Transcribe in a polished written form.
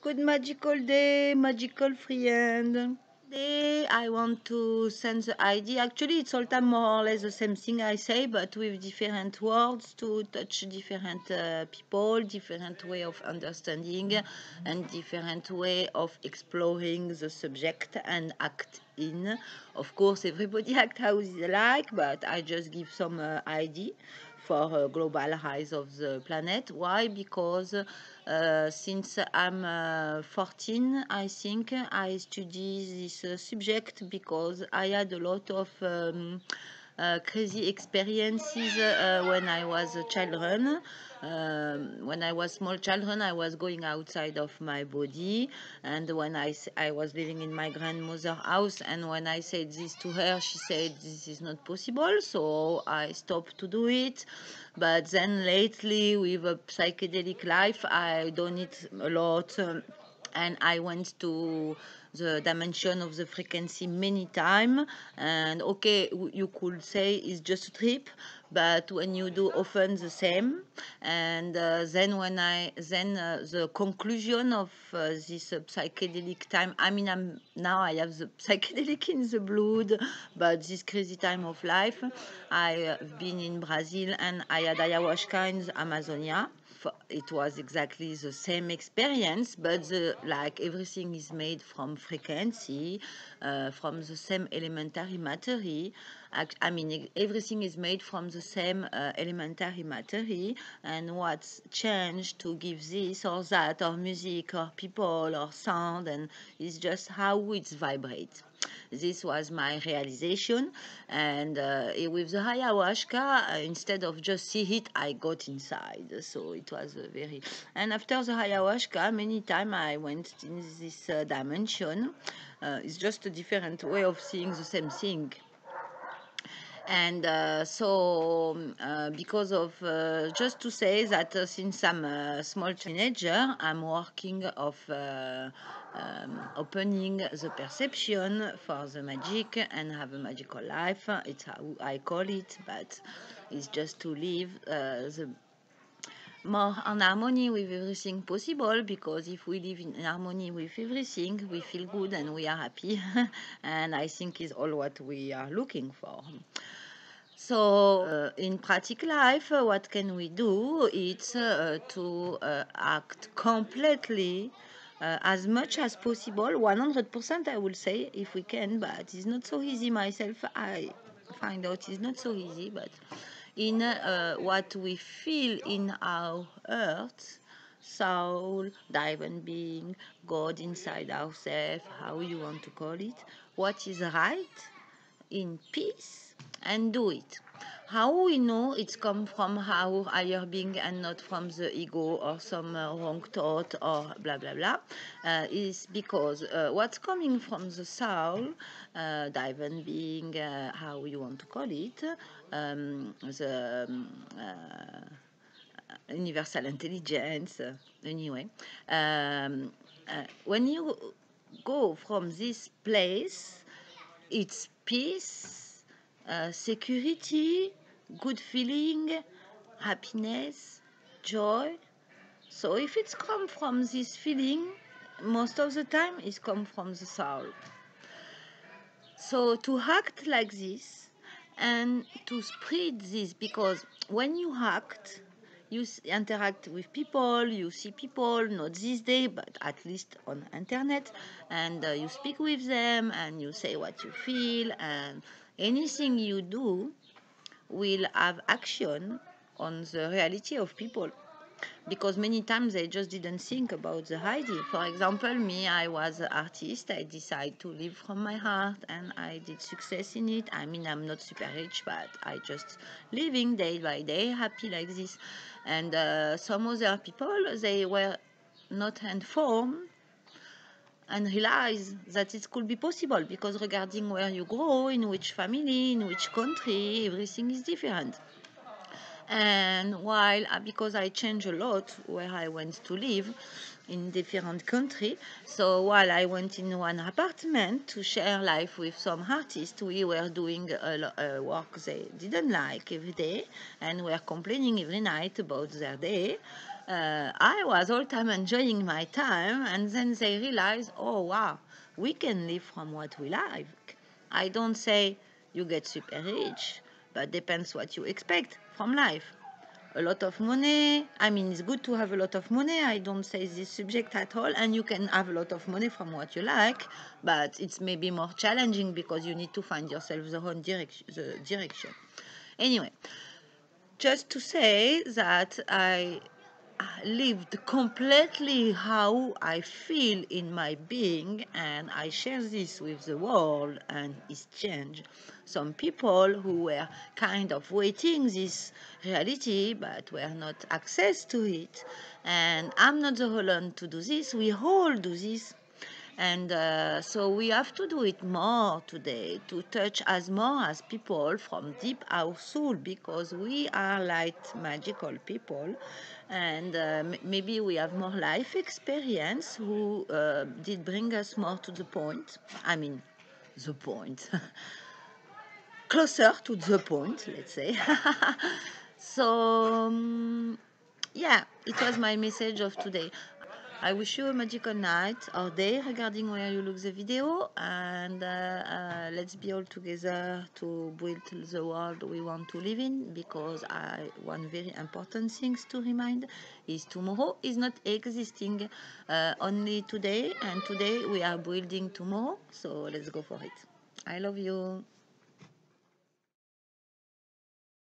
Good magical day, magical friend. Today I want to send the ID. Actually, it's all time more or less the same thing I say, but with different words to touch different people, different way of understanding, and different way of exploring the subject and act in. Of course, everybody act how they like, but I just give some ID for global rise of the planet. Why? Because since I'm 14, I think I study this subject because I had a lot of crazy experiences when I was a children. When I was small children, I was going outside of my body, and when I was living in my grandmother's house, and when I said this to her, she said this is not possible, so I stopped to do it. But then lately, with a psychedelic life, I done it a lot. And I went to the dimension of the frequency many times. And okay, you could say it's just a trip, but when you do often the same, and then the conclusion of this psychedelic time. I mean, now I have the psychedelic in the blood, but this crazy time of life, I have been in Brazil and I had ayahuasca in the Amazonia. It was exactly the same experience, but like everything is made from frequency, from the same elementary matter. I mean, everything is made from the same elementary matter, and what's changed to give this or that, or music, or people, or sound, and it's just how it vibrates. This was my realization, and with the ayahuasca, instead of just see it, I got inside. So it was very. And after the ayahuasca, many times I went in this dimension. It's just a different way of seeing the same thing. And because of just to say that since I'm a small teenager, I'm working of opening the perception for the magic and have a magical life. It's how I call it, but it's just to live the more in harmony with everything possible, because if we live in harmony with everything, we feel good and we are happy. And I think is all what we are looking for. So, in practical life, what can we do? It's to act completely, as much as possible, 100%, I will say, if we can, but it's not so easy myself. I find out it's not so easy, but in what we feel in our earth, soul, divine being, God inside ourselves, how you want to call it, what is right in peace and do it. How we know it's come from our higher being and not from the ego or some wrong thought or blah blah blah, is because what's coming from the soul, divine being, how you want to call it, the universal intelligence, anyway. When you go from this place, it's peace, security, good feeling, happiness, joy. So if it's come from this feeling, most of the time it's come from the soul. So to act like this and to spread this, because when you act, you interact with people, you see people, not this day, but at least on internet, and you speak with them and you say what you feel, and anything you do will have action on the reality of people, because many times they just didn't think about the idea. For example, me, I was an artist. I decided to live from my heart, and I did success in it. I mean, I'm not super rich, but I just living day by day, happy like this. And some other people, they were not informed and realize that it could be possible, because regarding where you grow, in which family, in which country, everything is different. And while because I changed a lot where I went to live in different country, so while I went in one apartment to share life with some artists, we were doing a work they didn't like every day, and were complaining every night about their day. I was all time enjoying my time, and then they realize, oh wow, we can live from what we like. I don't say you get super rich, but depends what you expect from life. A lot of money, I mean, it's good to have a lot of money. I don't say this subject at all, and you can have a lot of money from what you like, but it's maybe more challenging because you need to find yourself the direction. Anyway, just to say that I lived completely how I feel in my being, and I share this with the world, and it's changed. Some people who were kind of waiting this reality but were not access to it, and I'm not the only one to do this. We all do this. And so we have to do it more today to touch as more as people from deep our soul, because we are like magical people, and maybe we have more life experience who did bring us more to the point. I mean, the point. Closer to the point, let's say. So, yeah, it was my message of today. I wish you a magical night or day regarding where you look the video, and let's be all together to build the world we want to live in, because one very important thing to remind is tomorrow is not existing, only today, and today we are building tomorrow, so let's go for it. I love you.